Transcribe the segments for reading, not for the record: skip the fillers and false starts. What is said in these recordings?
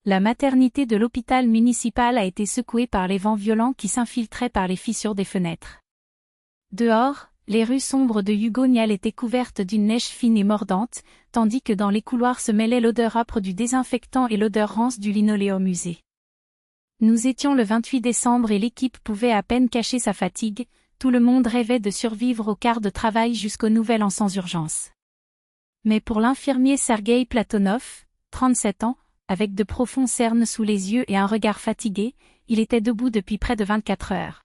La maternité de l'hôpital municipal a été secouée par les vents violents qui s'infiltraient par les fissures des fenêtres. Dehors, les rues sombres de Hugo-Nial étaient couvertes d'une neige fine et mordante, tandis que dans les couloirs se mêlaient l'odeur âpre du désinfectant et l'odeur rance du linoléum usé. Nous étions le 28 décembre et l'équipe pouvait à peine cacher sa fatigue, tout le monde rêvait de survivre au quart de travail jusqu'au nouvel an sans urgence. Mais pour l'infirmier Sergueï Platonov, 37 ans, avec de profonds cernes sous les yeux et un regard fatigué, il était debout depuis près de 24 heures.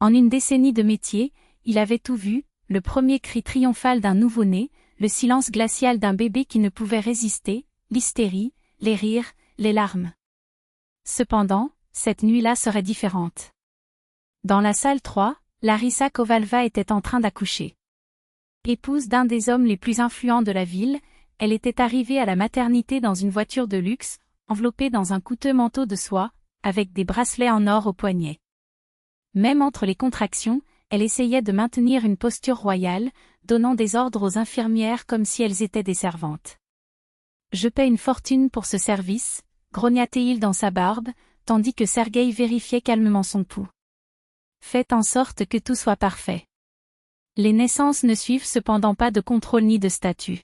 En une décennie de métier, il avait tout vu, le premier cri triomphal d'un nouveau-né, le silence glacial d'un bébé qui ne pouvait résister, l'hystérie, les rires, les larmes. Cependant, cette nuit-là serait différente. Dans la salle 3, Larissa Kovalva était en train d'accoucher. Épouse d'un des hommes les plus influents de la ville, elle était arrivée à la maternité dans une voiture de luxe, enveloppée dans un coûteux manteau de soie, avec des bracelets en or aux poignets. Même entre les contractions, elle essayait de maintenir une posture royale, donnant des ordres aux infirmières comme si elles étaient des servantes. « Je paie une fortune pour ce service », grogna-t-il dans sa barbe, tandis que Sergueï vérifiait calmement son pouls. « Faites en sorte que tout soit parfait. » Les naissances ne suivent cependant pas de contrôle ni de statut.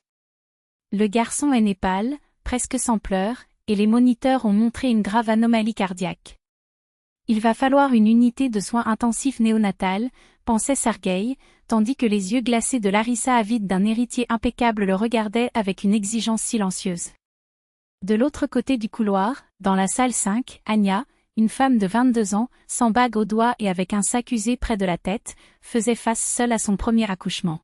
Le garçon est né pâle, presque sans pleurs, et les moniteurs ont montré une grave anomalie cardiaque. Il va falloir une unité de soins intensifs néonatales, pensait Sergueï, tandis que les yeux glacés de Larissa avide d'un héritier impeccable le regardaient avec une exigence silencieuse. De l'autre côté du couloir, dans la salle 5, Anya, une femme de 22 ans, sans bague au doigt et avec un sac usé près de la tête, faisait face seule à son premier accouchement.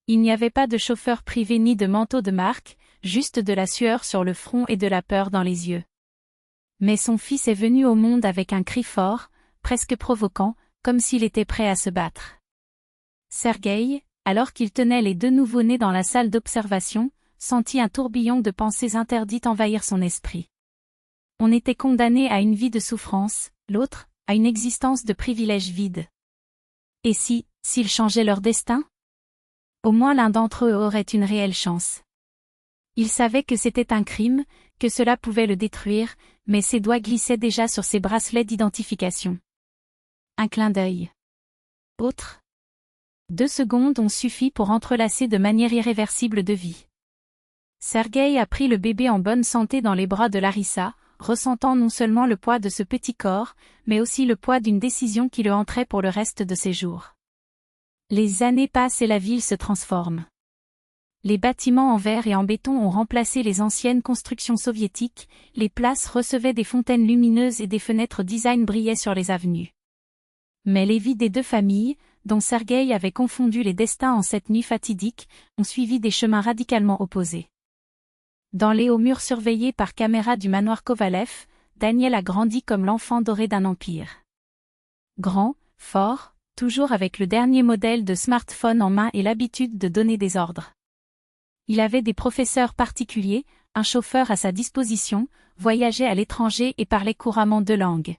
Il n'y avait pas de chauffeur privé ni de manteau de marque, juste de la sueur sur le front et de la peur dans les yeux. Mais son fils est venu au monde avec un cri fort, presque provoquant, comme s'il était prêt à se battre. Sergueï, alors qu'il tenait les deux nouveau-nés dans la salle d'observation, sentit un tourbillon de pensées interdites envahir son esprit. On était condamné à une vie de souffrance, l'autre, à une existence de privilèges vides. Et s'ils changeaient leur destin? Au moins l'un d'entre eux aurait une réelle chance. Il savait que c'était un crime, que cela pouvait le détruire, mais ses doigts glissaient déjà sur ses bracelets d'identification. Un clin d'œil. Autre. 2 secondes ont suffi pour entrelacer de manière irréversible de vie. Sergueï a pris le bébé en bonne santé dans les bras de Larissa, ressentant non seulement le poids de ce petit corps, mais aussi le poids d'une décision qui le hanterait pour le reste de ses jours. Les années passent et la ville se transforme. Les bâtiments en verre et en béton ont remplacé les anciennes constructions soviétiques, les places recevaient des fontaines lumineuses et des fenêtres design brillaient sur les avenues. Mais les vies des deux familles, dont Sergueï avait confondu les destins en cette nuit fatidique, ont suivi des chemins radicalement opposés. Dans les hauts murs surveillés par caméras du manoir Kovalev, Daniel a grandi comme l'enfant doré d'un empire. Grand, fort, toujours avec le dernier modèle de smartphone en main et l'habitude de donner des ordres. Il avait des professeurs particuliers, un chauffeur à sa disposition, voyageait à l'étranger et parlait couramment 2 langues.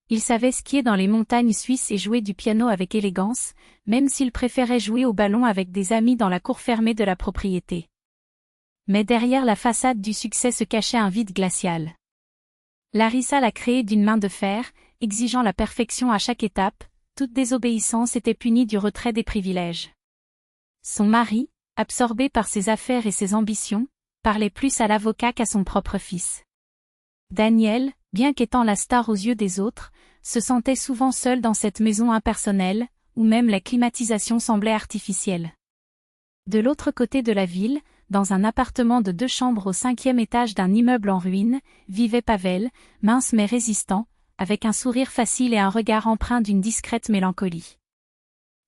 Il savait skier dans les montagnes suisses et jouer du piano avec élégance, même s'il préférait jouer au ballon avec des amis dans la cour fermée de la propriété. Mais derrière la façade du succès se cachait un vide glacial. Larissa l'a créé d'une main de fer, exigeant la perfection à chaque étape, toute désobéissance était punie du retrait des privilèges. Son mari, absorbé par ses affaires et ses ambitions, parlait plus à l'avocat qu'à son propre fils. Daniel, bien qu'étant la star aux yeux des autres, se sentait souvent seul dans cette maison impersonnelle, où même la climatisation semblait artificielle. De l'autre côté de la ville, dans un appartement de 2 chambres au 5e étage d'un immeuble en ruine, vivait Pavel, mince mais résistant, avec un sourire facile et un regard empreint d'une discrète mélancolie.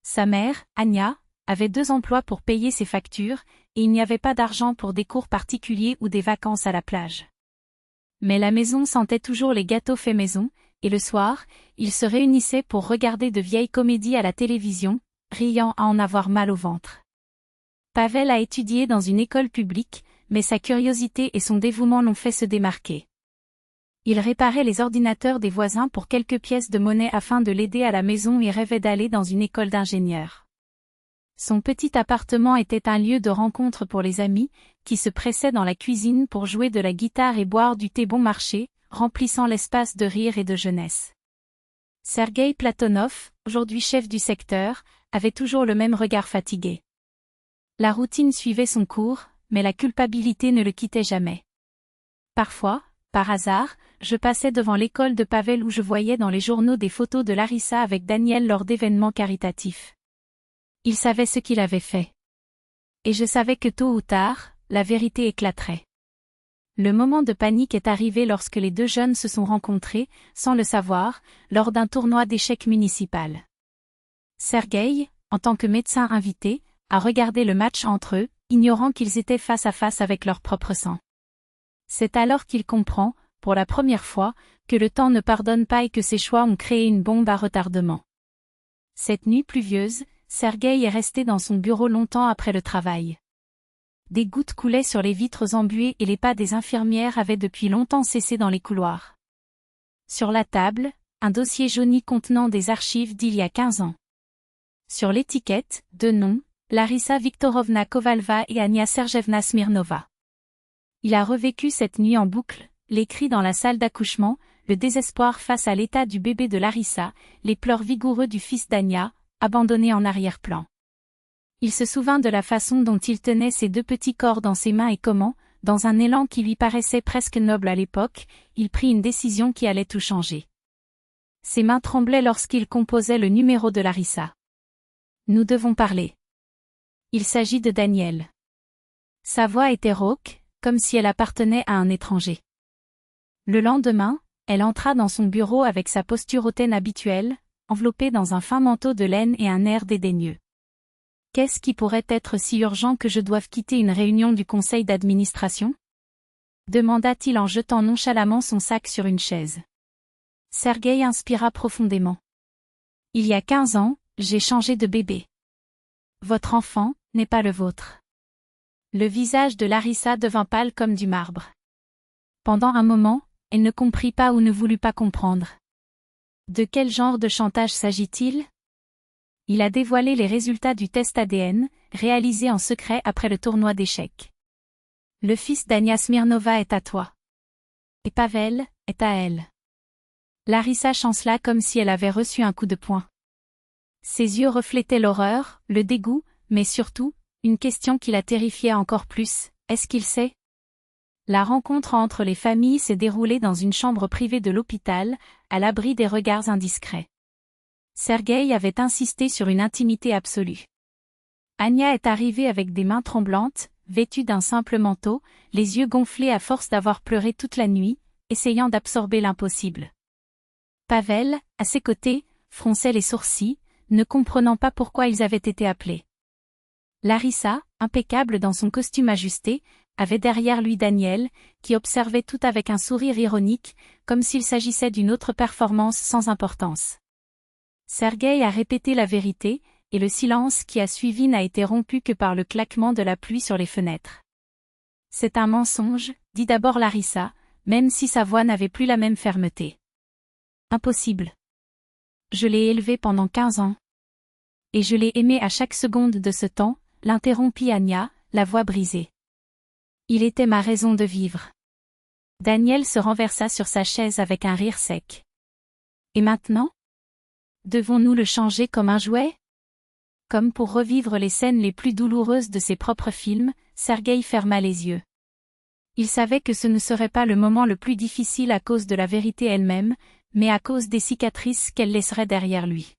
Sa mère, Anya, avait 2 emplois pour payer ses factures, et il n'y avait pas d'argent pour des cours particuliers ou des vacances à la plage. Mais la maison sentait toujours les gâteaux faits maison, et le soir, ils se réunissaient pour regarder de vieilles comédies à la télévision, riant à en avoir mal au ventre. Pavel a étudié dans une école publique, mais sa curiosité et son dévouement l'ont fait se démarquer. Il réparait les ordinateurs des voisins pour quelques pièces de monnaie afin de l'aider à la maison et rêvait d'aller dans une école d'ingénieur. Son petit appartement était un lieu de rencontre pour les amis, qui se pressaient dans la cuisine pour jouer de la guitare et boire du thé bon marché, remplissant l'espace de rire et de jeunesse. Sergueï Platonov, aujourd'hui chef du secteur, avait toujours le même regard fatigué. La routine suivait son cours, mais la culpabilité ne le quittait jamais. Parfois, par hasard, je passais devant l'école de Pavel où je voyais dans les journaux des photos de Larissa avec Daniel lors d'événements caritatifs. Il savait ce qu'il avait fait. Et je savais que tôt ou tard, la vérité éclaterait. Le moment de panique est arrivé lorsque les deux jeunes se sont rencontrés, sans le savoir, lors d'un tournoi d'échecs municipal. Sergueï, en tant que médecin invité, a regardé le match entre eux, ignorant qu'ils étaient face à face avec leur propre sang. C'est alors qu'il comprend, pour la première fois, que le temps ne pardonne pas et que ses choix ont créé une bombe à retardement. Cette nuit pluvieuse, Sergueï est resté dans son bureau longtemps après le travail. Des gouttes coulaient sur les vitres embuées et les pas des infirmières avaient depuis longtemps cessé dans les couloirs. Sur la table, un dossier jauni contenant des archives d'il y a 15 ans. Sur l'étiquette, deux noms, Larissa Viktorovna Kovalva et Ania Sergeyevna Smirnova. Il a revécu cette nuit en boucle, les cris dans la salle d'accouchement, le désespoir face à l'état du bébé de Larissa, les pleurs vigoureux du fils d'Ania, abandonné en arrière-plan. Il se souvint de la façon dont il tenait ses deux petits corps dans ses mains et comment, dans un élan qui lui paraissait presque noble à l'époque, il prit une décision qui allait tout changer. Ses mains tremblaient lorsqu'il composait le numéro de Larissa. Nous devons parler. Il s'agit de Daniel. Sa voix était rauque, comme si elle appartenait à un étranger. Le lendemain, elle entra dans son bureau avec sa posture hautaine habituelle, enveloppée dans un fin manteau de laine et un air dédaigneux. Qu'est-ce qui pourrait être si urgent que je doive quitter une réunion du conseil d'administration ? Demanda-t-il en jetant nonchalamment son sac sur une chaise. Sergueï inspira profondément. Il y a 15 ans, j'ai changé de bébé. Votre enfant n'est pas le vôtre. Le visage de Larissa devint pâle comme du marbre. Pendant un moment, elle ne comprit pas ou ne voulut pas comprendre. De quel genre de chantage s'agit-il ? Il a dévoilé les résultats du test ADN, réalisé en secret après le tournoi d'échecs. Le fils d'Ania Smirnova est à toi. Et Pavel est à elle. Larissa chancela comme si elle avait reçu un coup de poing. Ses yeux reflétaient l'horreur, le dégoût, mais surtout, une question qui la terrifiait encore plus, est-ce qu'il sait ? La rencontre entre les familles s'est déroulée dans une chambre privée de l'hôpital, à l'abri des regards indiscrets. Sergueï avait insisté sur une intimité absolue. Ania est arrivée avec des mains tremblantes, vêtue d'un simple manteau, les yeux gonflés à force d'avoir pleuré toute la nuit, essayant d'absorber l'impossible. Pavel, à ses côtés, fronçait les sourcils, ne comprenant pas pourquoi ils avaient été appelés. Larissa, impeccable dans son costume ajusté, avait derrière lui Daniel, qui observait tout avec un sourire ironique, comme s'il s'agissait d'une autre performance sans importance. Sergueï a répété la vérité, et le silence qui a suivi n'a été rompu que par le claquement de la pluie sur les fenêtres. C'est un mensonge, dit d'abord Larissa, même si sa voix n'avait plus la même fermeté. Impossible. Je l'ai élevé pendant 15 ans. Et je l'ai aimé à chaque seconde de ce temps, l'interrompit Ania, la voix brisée. Il était ma raison de vivre. Daniel se renversa sur sa chaise avec un rire sec. Et maintenant ? Devons-nous le changer comme un jouet ? Comme pour revivre les scènes les plus douloureuses de ses propres films, Sergueï ferma les yeux. Il savait que ce ne serait pas le moment le plus difficile à cause de la vérité elle-même, mais à cause des cicatrices qu'elle laisserait derrière lui.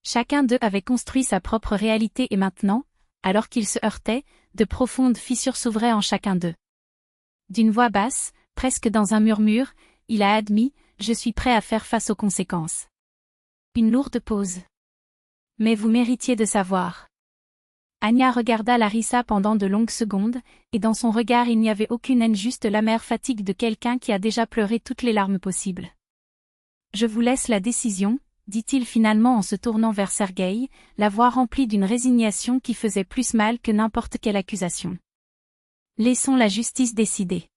Chacun d'eux avait construit sa propre réalité et maintenant, alors qu'ils se heurtaient, de profondes fissures s'ouvraient en chacun d'eux. D'une voix basse, presque dans un murmure, il a admis « Je suis prêt à faire face aux conséquences ». Une lourde pause. Mais vous méritiez de savoir. Ania regarda Larissa pendant de longues secondes, et dans son regard il n'y avait aucune haine, juste l'amère fatigue de quelqu'un qui a déjà pleuré toutes les larmes possibles. Je vous laisse la décision, dit-il finalement en se tournant vers Sergueï, la voix remplie d'une résignation qui faisait plus mal que n'importe quelle accusation. Laissons la justice décider.